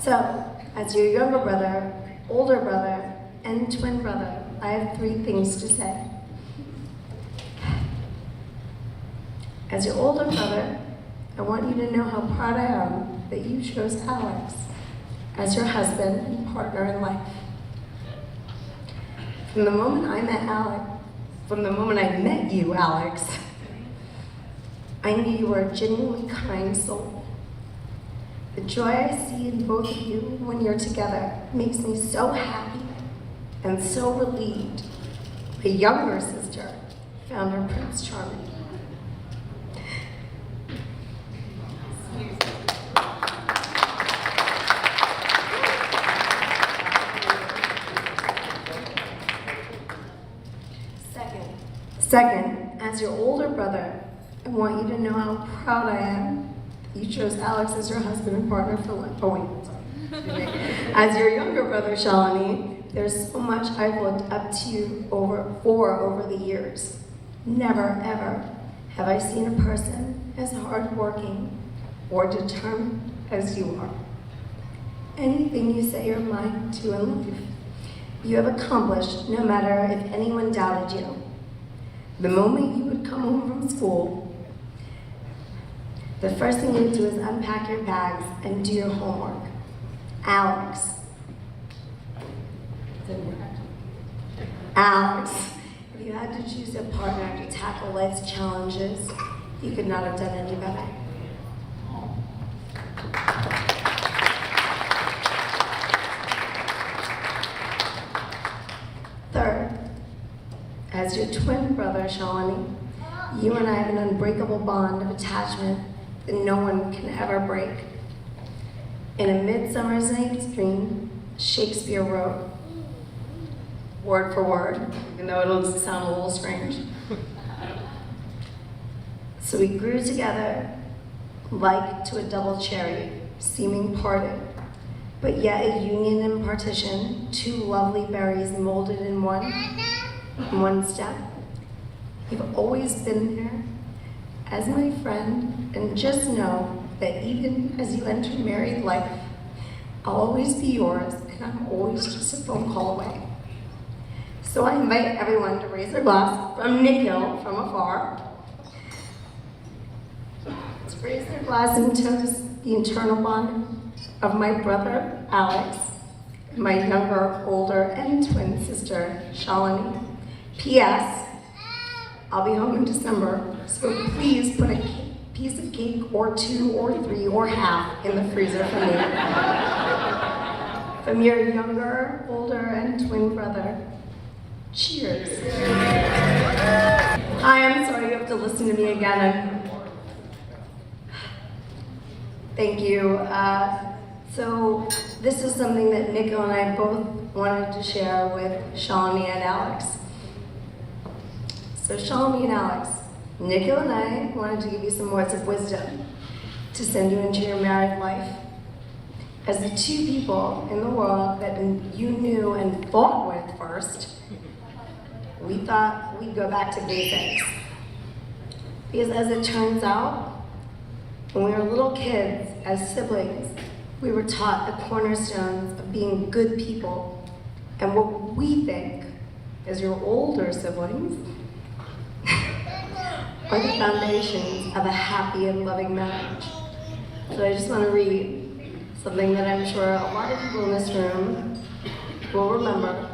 So, as your younger brother, older brother, and twin brother, I have 3 things to say. As your older brother, I want you to know how proud I am that you chose Alex as your husband and partner in life. From the moment I met you, Alex, I knew you were a genuinely kind soul. The joy I see in both of you when you're together makes me so happy and so relieved. My younger sister found her Prince Charming. Second, as your older brother, I want you to know how proud I am that you chose Alex as your husband and partner for life. Oh wait, sorry. As your younger brother, Shalini, there's so much I've looked up to you over the years. Never, ever have I seen a person as hardworking or determined as you are. Anything you set your mind to in life, you have accomplished, no matter if anyone doubted you. The moment you would come home from school, the first thing you would do is unpack your bags and do your homework. Alex, if you had to choose a partner to tackle life's challenges, you could not have done any better. Third, as your twin brother, Shalini, you and I have an unbreakable bond of attachment that no one can ever break. In A Midsummer Night's Dream, Shakespeare wrote, word for word, even though it'll sound a little strange. So we grew together like to a double cherry, seeming parted, but yet a union in partition, 2 lovely berries molded in one step. You've always been there as my friend, and just know that even as you enter married life, I'll always be yours, and I'm always just a phone call away. So I invite everyone to raise their glass from Nikhil from afar. To raise their glass and toast the eternal bond of my brother, Alex, and my younger, older, and twin sister, Shalini. P.S. I'll be home in December, so please put a piece of cake or 2 or 3 or half in the freezer for me. From your younger, older, and twin brother. Cheers. Hi, I'm sorry you have to listen to me again. Thank you. So this is something that Nico and I both wanted to share with Shalini and Alex. So Shalini and Alex, Nico and I wanted to give you some words of wisdom to send you into your married life. As the 2 people in the world that you knew and fought with first, we thought we'd go back to basics. Because as it turns out, when we were little kids, as siblings, we were taught the cornerstones of being good people and what we think, as your older siblings, are the foundations of a happy and loving marriage. So I just want to read something that I'm sure a lot of people in this room will remember.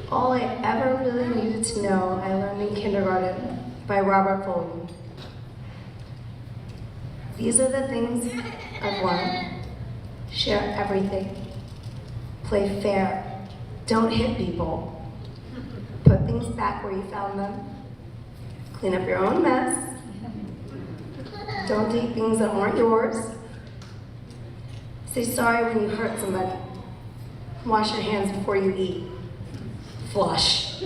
All I ever really needed to know, I learned in kindergarten by Robert Fulton. These are the things I've learned. Share everything. Play fair. Don't hit people. Put things back where you found them. Clean up your own mess. Don't take things that aren't yours. Say sorry when you hurt somebody. Wash your hands before you eat. Flush.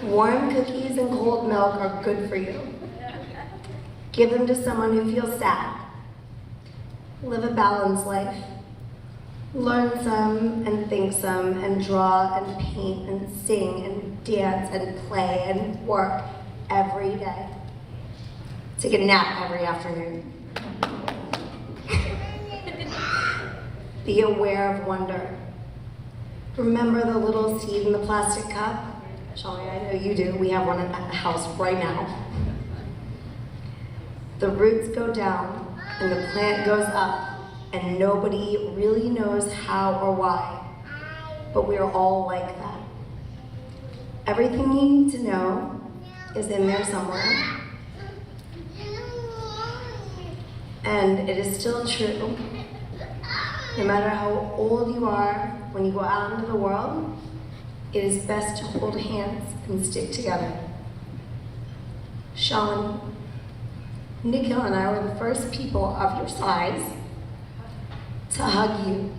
Warm cookies and cold milk are good for you. Give them to someone who feels sad. Live a balanced life. Learn some and think some and draw and paint and sing and dance and play and work every day. Take a nap every afternoon. Be aware of wonder. Remember the little seed in the plastic cup? Shalini, I know you do. We have one at the house right now. The roots go down and the plant goes up, and nobody really knows how or why, but we are all like that. Everything you need to know is in there somewhere. And it is still true. No matter how old you are, when you go out into the world, it is best to hold hands and stick together. Shalini, Nikhil and I were the first people of your size to hug you,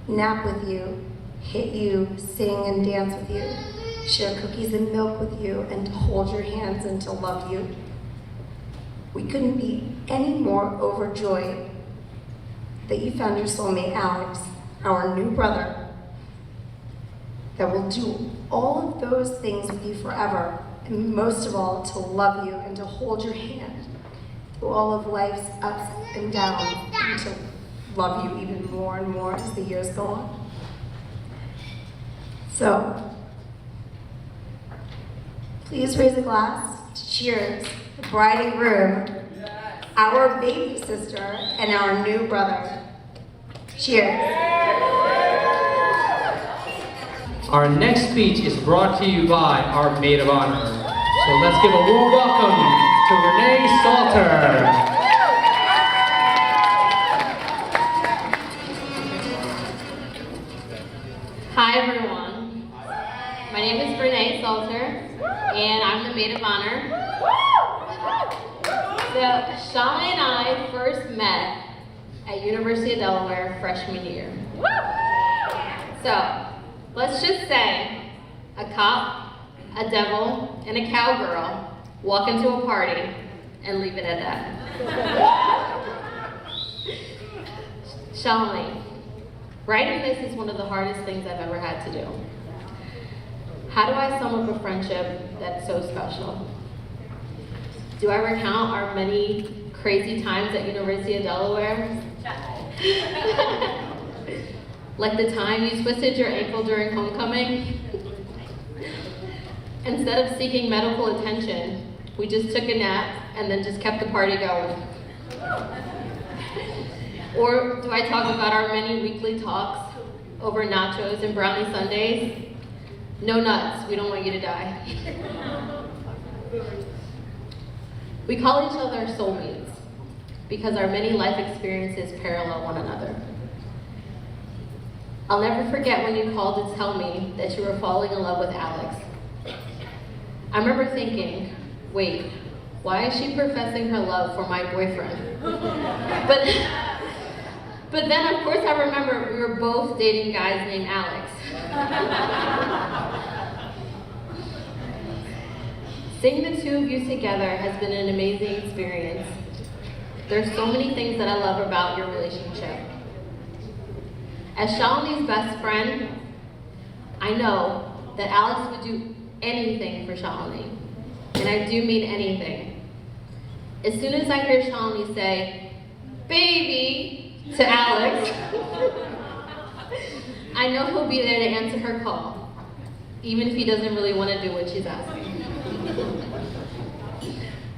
nap with you, hit you, sing and dance with you, share cookies and milk with you, and to hold your hands and to love you. We couldn't be any more overjoyed that you found your soulmate, Alex, our new brother, that will do all of those things with you forever, and most of all, to love you and to hold your hand through all of life's ups and downs, and to love you even more and more as the years go on. So, please raise a glass to cheers the bride and groom, our baby sister, and our new brother. Cheers. Our next speech is brought to you by our maid of honor. So let's give a warm welcome to Renee Salter. Hi everyone. My name is Renee Salter, and I'm the maid of honor. So Shalini and I first met at University of Delaware freshman year. So let's just say a cop, a devil, and a cowgirl walk into a party and leave it at that. Shalini, writing this is one of the hardest things I've ever had to do. How do I sum up a friendship that's so special? Do I recount our many crazy times at University of Delaware? Like the time you twisted your ankle during homecoming? Instead of seeking medical attention, we just took a nap and then just kept the party going. Or do I talk about our many weekly talks over nachos and brownie sundaes? No nuts, we don't want you to die. We call each other soulmates because our many life experiences parallel one another. I'll never forget when you called to tell me that you were falling in love with Alex. I remember thinking, wait, why is she professing her love for my boyfriend? But then of course I remember we were both dating guys named Alex. Seeing the two of you together has been an amazing experience. There's so many things that I love about your relationship. As Shalini's best friend, I know that Alex would do anything for Shalini. And I do mean anything. As soon as I hear Shalini say, baby, to Alex, I know he'll be there to answer her call, even if he doesn't really want to do what she's asking.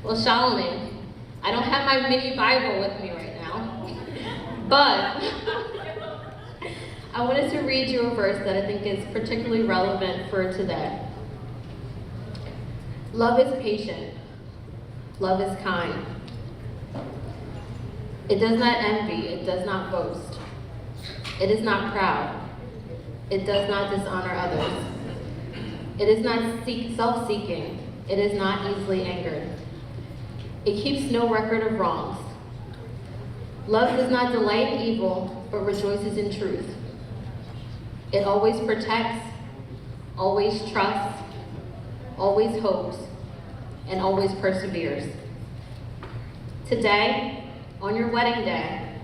Well, Shalini, I don't have my mini Bible with me right now, but I wanted to read you a verse that I think is particularly relevant for today. Love is patient. Love is kind. It does not envy. It does not boast. It is not proud. It does not dishonor others. It is not self-seeking. It is not easily angered. It keeps no record of wrongs. Love does not delight in evil, but rejoices in truth. It always protects, always trusts, always hopes, and always perseveres. Today, on your wedding day,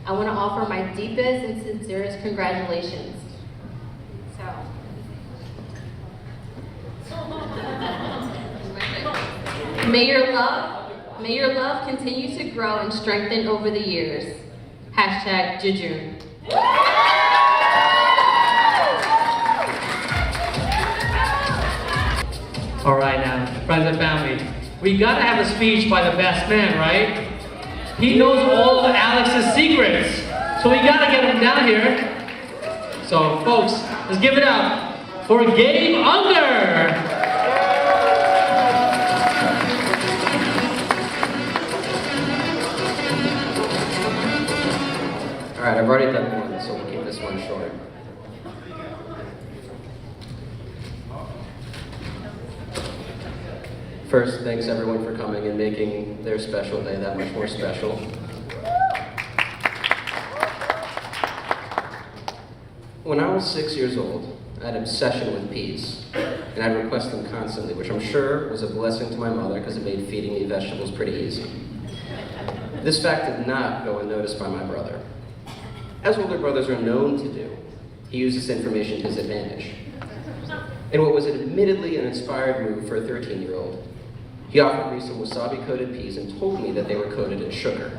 I want to offer my deepest and sincerest congratulations. May your love continue to grow and strengthen over the years. Hashtag Jejun. All right now, friends and family, we gotta have a speech by the best man, right? He knows all of Alex's secrets, so we gotta get him down here. So folks, let's give it up for Gabe Unger. All right, I've already done one, so we'll keep this one short. First, thanks everyone for coming and making their special day that much more special. When I was 6 years old, I had an obsession with peas, and I'd request them constantly, which I'm sure was a blessing to my mother because it made feeding me vegetables pretty easy. This fact did not go unnoticed by my brother. As older brothers are known to do, he used this information to his advantage. In what was admittedly an inspired move for a 13-year-old, he offered me some wasabi-coated peas and told me that they were coated in sugar.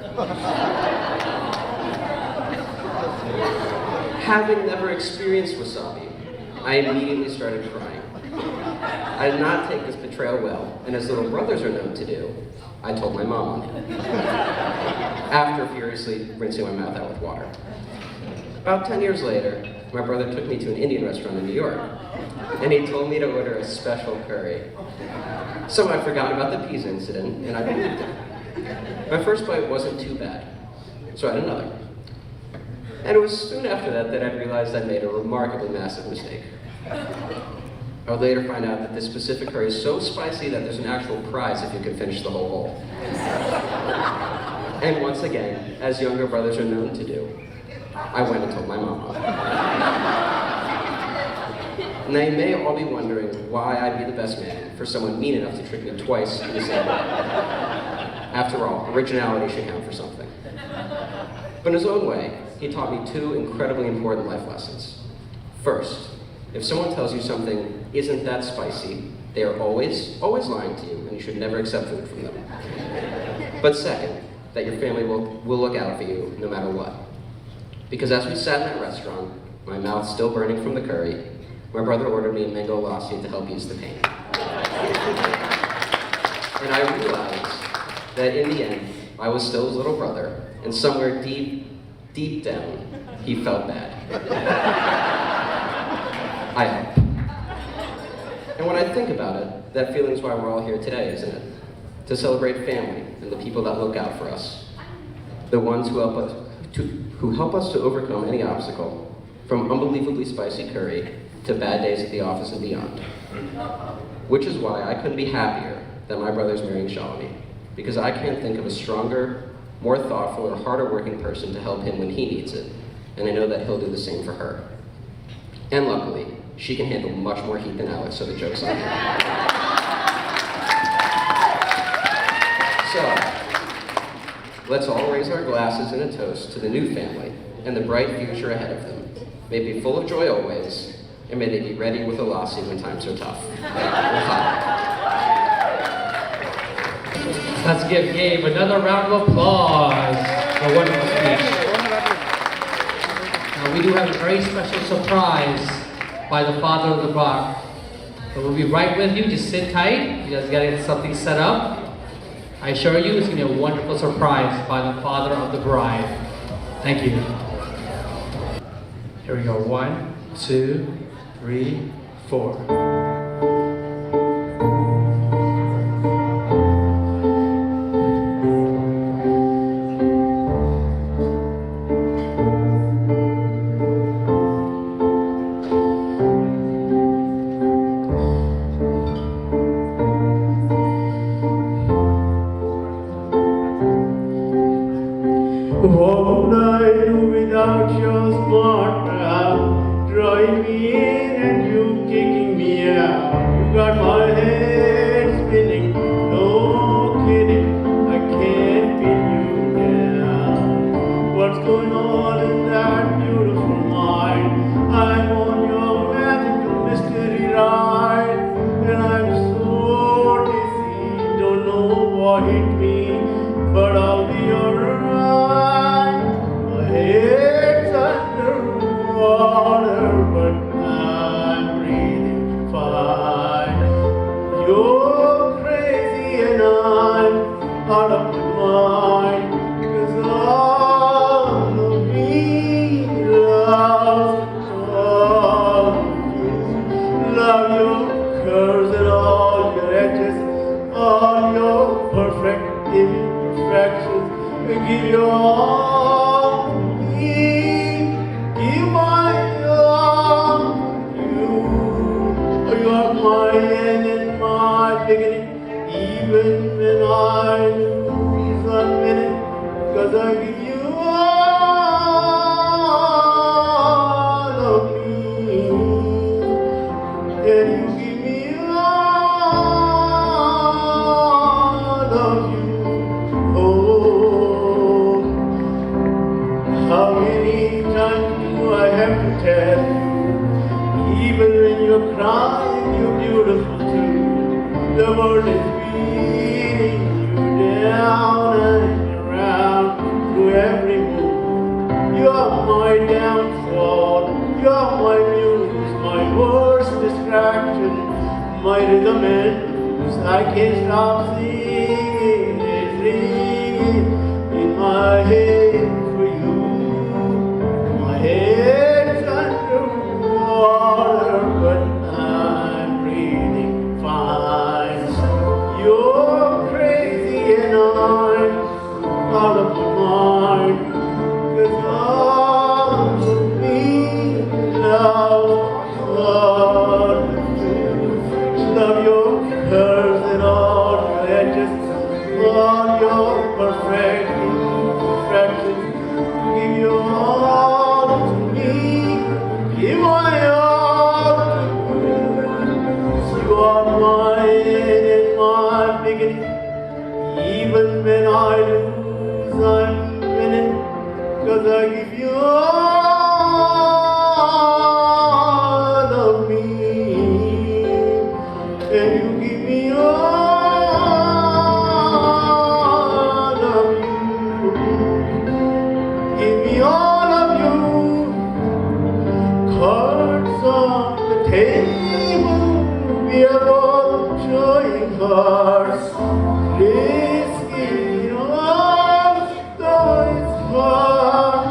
Having never experienced wasabi, I immediately started crying. I did not take this betrayal well, and as little brothers are known to do, I told my mom on it, after furiously rinsing my mouth out with water. About 10 years later, my brother took me to an Indian restaurant in New York, and he told me to order a special curry. So I forgot about the peas incident, and I believed him. My first bite wasn't too bad, so I had another. And it was soon after that that I realized I'd made a remarkably massive mistake. I would later find out that this specific curry is so spicy that there's an actual prize if you can finish the whole bowl. And once again, as younger brothers are known to do, I went and told my mom. Now you may all be wondering why I'd be the best man for someone mean enough to trick me twice in the same way. After all, originality should count for something. But in his own way, he taught me two incredibly important life lessons. First, if someone tells you something isn't that spicy, they are always lying to you, and you should never accept food from them. But second, that your family will look out for you no matter what. Because as we sat in that restaurant, my mouth still burning from the curry, my brother ordered me a mango lassi to help ease the pain. And I realized that in the end, I was still his little brother, and somewhere deep down, he felt bad. I hope. And when I think about it, that feeling's why we're all here today, isn't it? To celebrate family and the people that look out for us. The ones who help us to overcome any obstacle, from unbelievably spicy curry to bad days at the office and beyond. Which is why I couldn't be happier that my brother's marrying Shalini, because I can't think of a stronger, more thoughtful, or harder working person to help him when he needs it, and I know that he'll do the same for her. And luckily, she can handle much more heat than Alex, so the joke's on her. So, let's all raise our glasses in a toast to the new family and the bright future ahead of them. May they be full of joy always, and may they be ready with a lassie when times are tough. Let's give Gabe another round of applause for a wonderful speech. Now, we do have a very special surprise by the father of the bride. So we'll be right with you. Just sit tight. You guys got to get something set up. I assure you, it's going to be a wonderful surprise by the father of the bride. Thank you. Here we go. 1, 2, 3, 4. What would I do without your smart mouth? Drawing me in and you kicking me out. You got my head spinning, no kidding, I can't pin you down. What's going on in that beautiful mind? I'm on your magical mystery ride, and I'm so dizzy, don't know what hit me, but I'll be alright. It's underwater, but I'm breathing fine. You're crazy and I'm out of my mind, 'cause all of me loves all of you. Love your curves and all your edges, all your perfect imperfections. Give your all to me, give my all to you. You are my end and my beginning, even when I lose a minute, 'cause I give you all of me, and you give me all of you. How many times do I have to tell you, even when you're crying, you're beautiful too. The world is beating you down and around through every move. You're my downfall, you're my muse, my worst distraction, my rhythm and blues. I can't stop singing, it's ringing in my head. It's underwater, but I'm breathing fine. You're crazy and I'm out of my mind, 'cause all of me loves all of you. Love your curves and all your edges, all your perfect imperfections. Give your all to me, give my all to you. You are my end and my beginning, even when I lose, I'm winning, 'cause I give you all of me, and you give me all of you. Give me all of you. Cards on the table, we are both showing hearts. Risking all, though it's hard,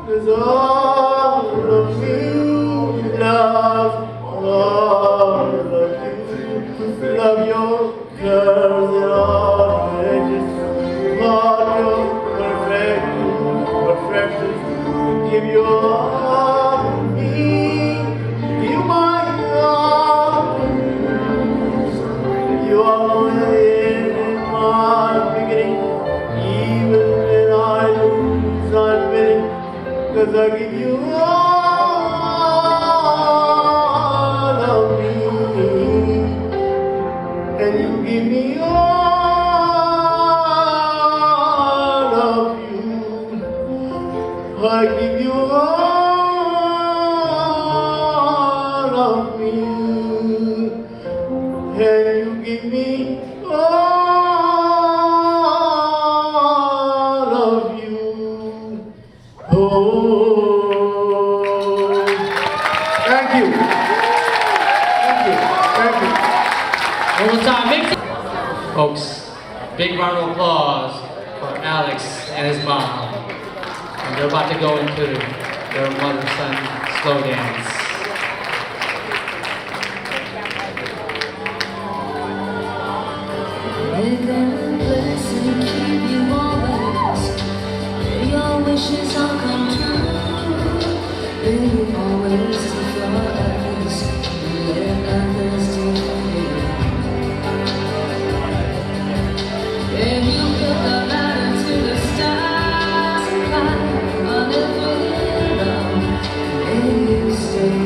'cause all of you love all of you. Love Thank you. Thank you. One more time, make folks, big round of applause for Alex and his mom. And they're about to go into their mother-son slow dance. May God bless and keep you always. May your wishes all come true. May you always do for others and let others do for you. May you build a ladder to the stars and climb on it with May you stay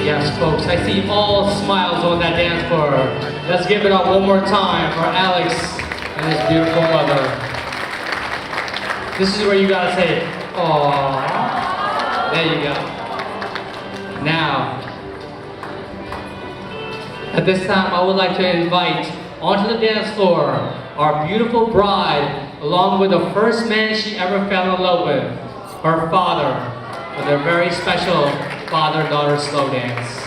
Yes, folks, I see all smiles on that dance floor. Let's give it up one more time for Alex and his beautiful mother. This is where you gotta say, aww. There you go. Now, at this time, I would like to invite onto the dance floor our beautiful bride, along with the first man she ever fell in love with, her father, for their very special father-daughter slow dance.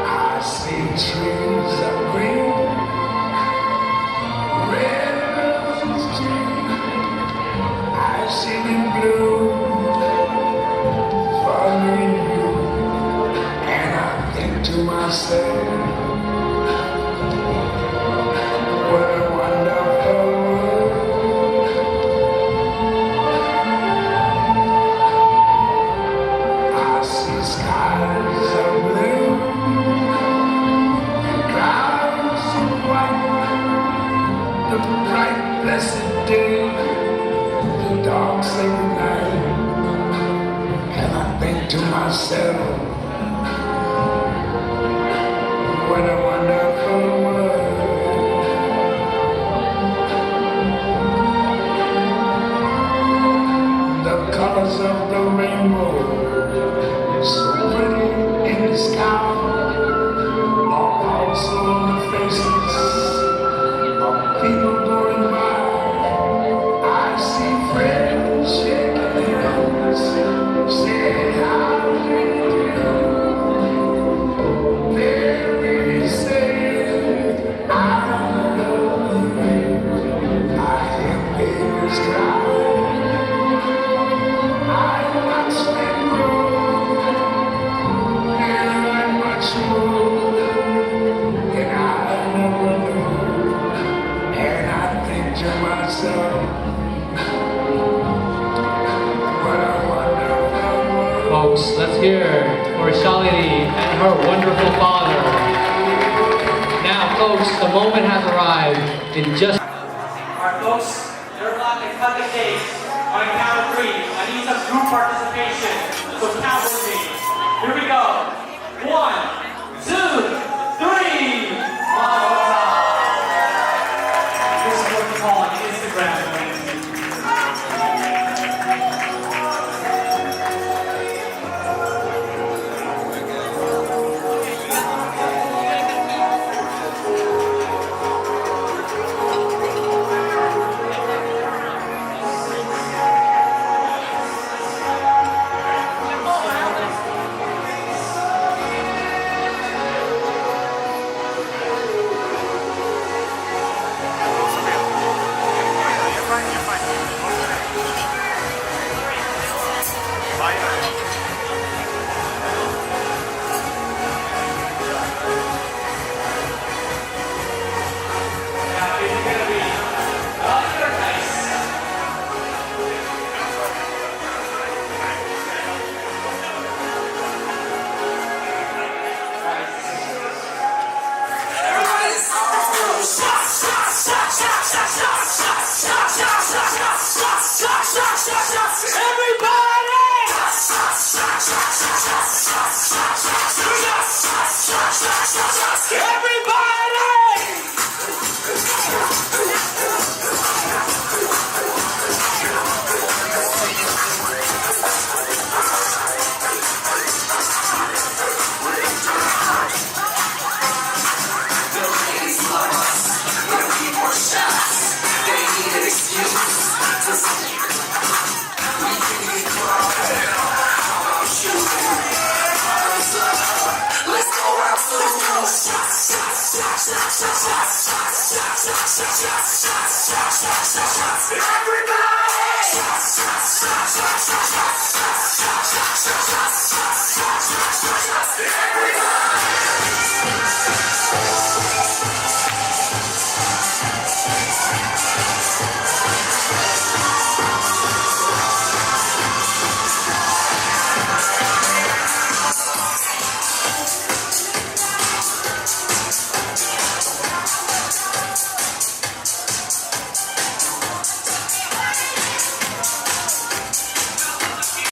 I see trees of green, red roses too. I see them bloom for me and you, and I think to myself, what a wonderful world. I see skies of blue, clouds of white, the bright blessed day, the dark sacred night, and I think to myself, what a wonderful world. The colors of the rainbow, so pretty in the sky, are also on the faces of people going by. I see friends shaking hands, saying how do you do? They're really saying I love you. I hear babies cry. I watch them grow, and I much more than I never knew. And I think to myself, what a wonderful world. Folks, let's hear for Shalini and her wonderful father. Now, folks, the moment has arrived in just... Alright, folks, about to cut the cake. On a count of 3. I need some group participation. So count with me. Here we go. 1, 2, 3. This is what we call an Instagram moment. Everybody!